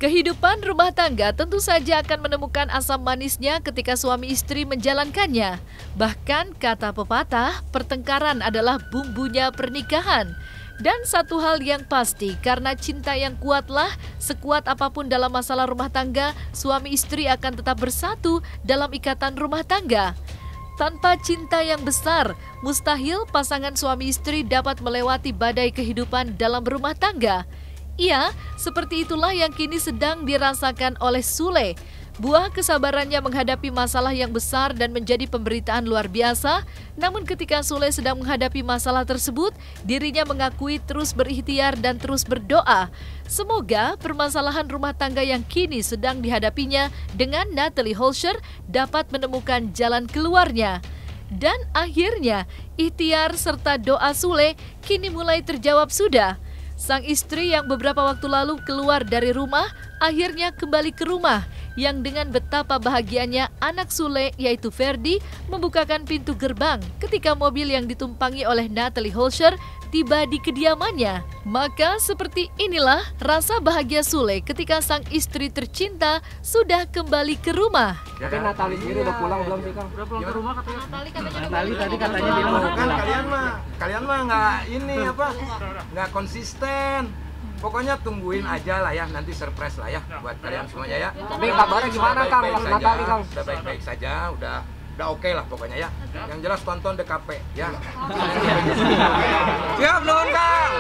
Kehidupan rumah tangga tentu saja akan menemukan asam manisnya ketika suami istri menjalankannya. Bahkan kata pepatah, pertengkaran adalah bumbunya pernikahan. Dan satu hal yang pasti, karena cinta yang kuatlah, sekuat apapun dalam masalah rumah tangga, suami istri akan tetap bersatu dalam ikatan rumah tangga. Tanpa cinta yang besar, mustahil pasangan suami istri dapat melewati badai kehidupan dalam berumah tangga. Iya, seperti itulah yang kini sedang dirasakan oleh Sule. Buah kesabarannya menghadapi masalah yang besar dan menjadi pemberitaan luar biasa. Namun ketika Sule sedang menghadapi masalah tersebut, dirinya mengakui terus berikhtiar dan terus berdoa. Semoga permasalahan rumah tangga yang kini sedang dihadapinya dengan Natalie Holscher dapat menemukan jalan keluarnya. Dan akhirnya, ikhtiar serta doa Sule kini mulai terjawab sudah. Sang istri yang beberapa waktu lalu keluar dari rumah, akhirnya kembali ke rumah, yang dengan betapa bahagianya anak Sule yaitu Ferdi membukakan pintu gerbang ketika mobil yang ditumpangi oleh Natalie Holscher tiba di kediamannya. Maka seperti inilah rasa bahagia Sule ketika sang istri tercinta sudah kembali ke rumah. Tapi Natalie sendiri udah pulang belum sih, Kang? Udah pulang ke rumah katanya. Natalie tadi katanya bilang kan kalian mah nggak konsisten. Pokoknya tungguin aja lah ya, nanti surprise lah ya buat kalian semuanya ya. Tapi kabarnya gimana, Kang? Natalie, Kang? Udah baik-baik saja, udah oke lah pokoknya ya. Yang jelas tonton DKP ya. Siap nuhun, Kang.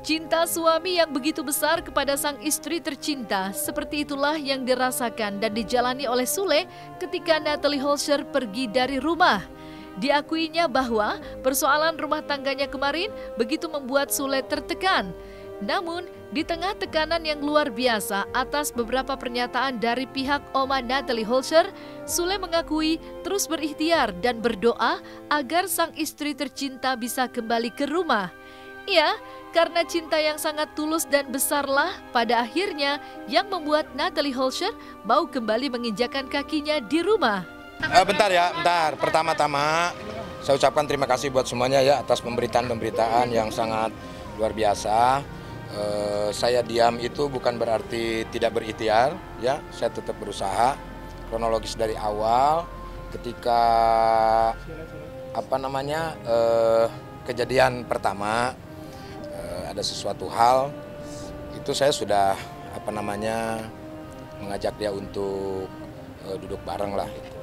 Cinta suami yang begitu besar kepada sang istri tercinta, seperti itulah yang dirasakan dan dijalani oleh Sule ketika Natalie Holscher pergi dari rumah. Diakuinya bahwa persoalan rumah tangganya kemarin begitu membuat Sule tertekan. Namun, di tengah tekanan yang luar biasa atas beberapa pernyataan dari pihak Oma Natalie Holscher, Sule mengakui terus berikhtiar dan berdoa agar sang istri tercinta bisa kembali ke rumah. Ya, karena cinta yang sangat tulus dan besarlah pada akhirnya yang membuat Natalie Holscher mau kembali menginjakan kakinya di rumah. Bentar. Pertama-tama saya ucapkan terima kasih buat semuanya ya atas pemberitaan yang sangat luar biasa. Saya diam itu bukan berarti tidak berikhtiar ya, saya tetap berusaha. Kronologis dari awal ketika kejadian pertama ada sesuatu hal itu saya sudah mengajak dia untuk duduk bareng lah gitu.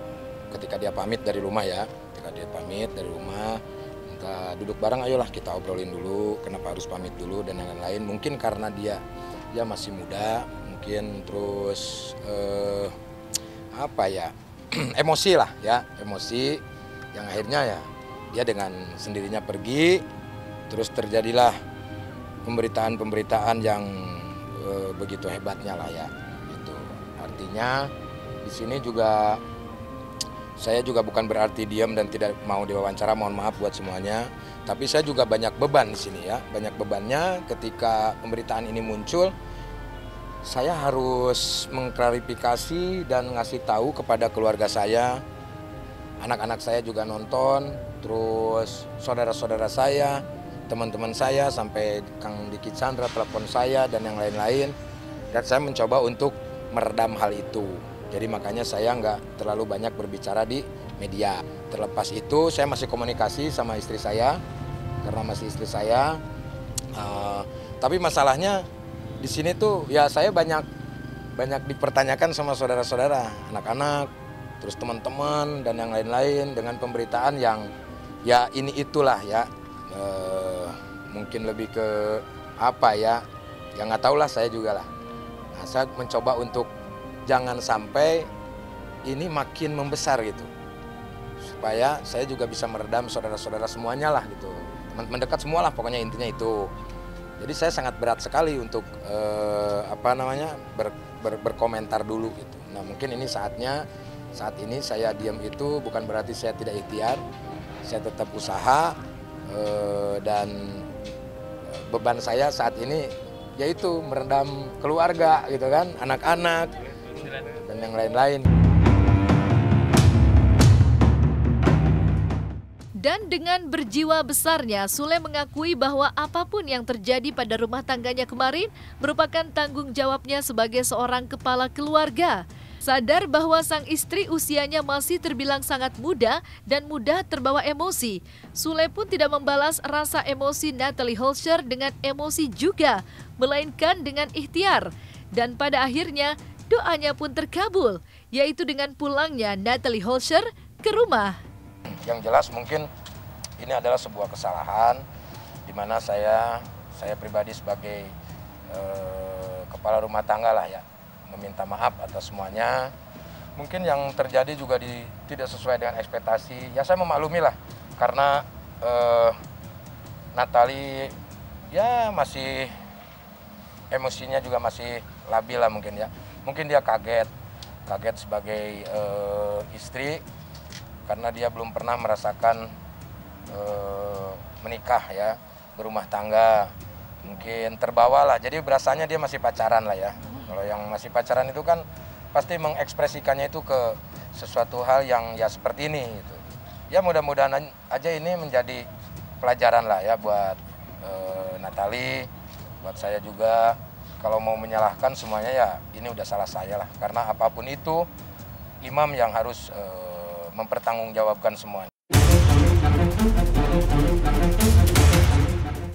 Ketika dia pamit dari rumah ya, minta duduk bareng, ayolah kita obrolin dulu kenapa harus pamit dulu dan yang lain-lain. Mungkin karena dia masih muda, mungkin terus emosi lah ya, emosi yang akhirnya ya dia dengan sendirinya pergi, terus terjadilah pemberitaan yang begitu hebatnya lah ya. Itu artinya di sini juga saya juga bukan berarti diam dan tidak mau diwawancara, mohon maaf buat semuanya. Tapi saya juga banyak beban di sini ya, banyak bebannya ketika pemberitaan ini muncul. Saya harus mengklarifikasi dan ngasih tahu kepada keluarga saya, anak-anak saya juga nonton, terus saudara-saudara saya, teman-teman saya, sampai Kang Diki Chandra telepon saya dan yang lain-lain. Dan saya mencoba untuk meredam hal itu. Jadi makanya saya nggak terlalu banyak berbicara di media. Terlepas itu saya masih komunikasi sama istri saya, karena masih istri saya. Tapi masalahnya di sini tuh ya saya banyak dipertanyakan sama saudara-saudara, anak-anak, terus teman-teman dan yang lain-lain dengan pemberitaan yang ya ini itulah ya. Mungkin lebih ke ya nggak tahu lah saya juga lah. Nah, saya mencoba untuk jangan sampai ini makin membesar gitu, supaya saya juga bisa meredam saudara-saudara semuanya lah gitu, teman-teman dekat semua lah, pokoknya intinya itu. Jadi saya sangat berat sekali untuk berkomentar dulu gitu. Nah mungkin ini saat ini saya diam itu bukan berarti saya tidak ikhtiar, saya tetap usaha dan beban saya saat ini yaitu meredam keluarga gitu kan, anak-anak dan yang lain-lain. Dan dengan berjiwa besarnya, Sule mengakui bahwa apapun yang terjadi pada rumah tangganya kemarin merupakan tanggung jawabnya sebagai seorang kepala keluarga. Sadar bahwa sang istri usianya masih terbilang sangat muda dan mudah terbawa emosi, Sule pun tidak membalas rasa emosi Natalie Holscher dengan emosi juga, melainkan dengan ikhtiar. Dan pada akhirnya, doanya pun terkabul, yaitu dengan pulangnya Natalie Holscher ke rumah. Yang jelas mungkin ini adalah sebuah kesalahan di mana saya pribadi sebagai kepala rumah tangga lah ya, meminta maaf atas semuanya. Mungkin yang terjadi juga tidak sesuai dengan ekspektasi. Ya saya memaklumi lah karena Natalie ya masih emosinya juga masih labil lah mungkin ya. Mungkin dia kaget sebagai istri karena dia belum pernah merasakan menikah ya, berumah tangga. Mungkin terbawa lah, jadi berasanya dia masih pacaran lah ya. Kalau yang masih pacaran itu kan pasti mengekspresikannya itu ke sesuatu hal yang ya seperti ini gitu. Ya mudah-mudahan aja ini menjadi pelajaran lah ya buat Natalie, buat saya juga. Kalau mau menyalahkan semuanya ya ini udah salah saya lah. Karena apapun itu imam yang harus mempertanggungjawabkan semuanya.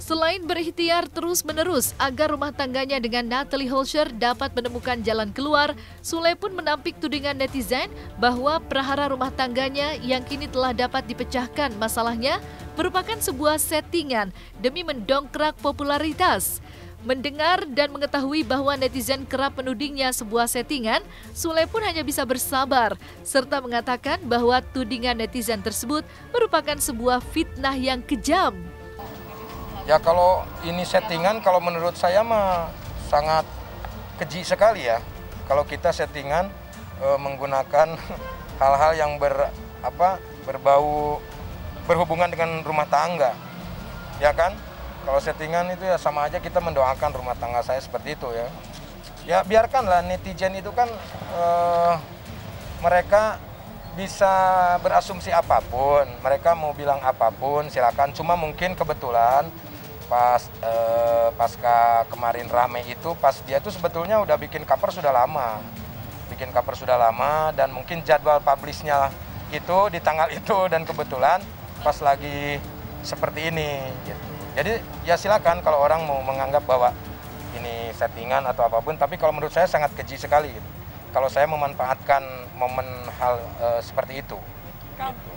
Selain berikhtiar terus-menerus agar rumah tangganya dengan Natalie Holscher dapat menemukan jalan keluar, Sule pun menampik tudingan netizen bahwa prahara rumah tangganya yang kini telah dapat dipecahkan masalahnya merupakan sebuah settingan demi mendongkrak popularitas. Mendengar dan mengetahui bahwa netizen kerap menudingnya sebuah settingan, Sule pun hanya bisa bersabar, serta mengatakan bahwa tudingan netizen tersebut merupakan sebuah fitnah yang kejam. Ya kalau ini settingan, kalau menurut saya mah sangat keji sekali ya. Kalau kita settingan menggunakan hal-hal yang berbau berhubungan dengan rumah tangga, ya kan? Kalau settingan itu ya sama aja kita mendoakan rumah tangga saya seperti itu ya. Ya biarkanlah netizen itu kan mereka bisa berasumsi apapun, mereka mau bilang apapun silakan. Cuma mungkin kebetulan pasca kemarin rame itu, pas dia tuh sebetulnya udah bikin cover sudah lama, dan mungkin jadwal publishnya itu di tanggal itu dan kebetulan pas lagi seperti ini gitu. Jadi ya silakan kalau orang mau menganggap bahwa ini settingan atau apapun, tapi kalau menurut saya sangat keji sekali gitu. Kalau saya memanfaatkan momen hal seperti itu. Gitu.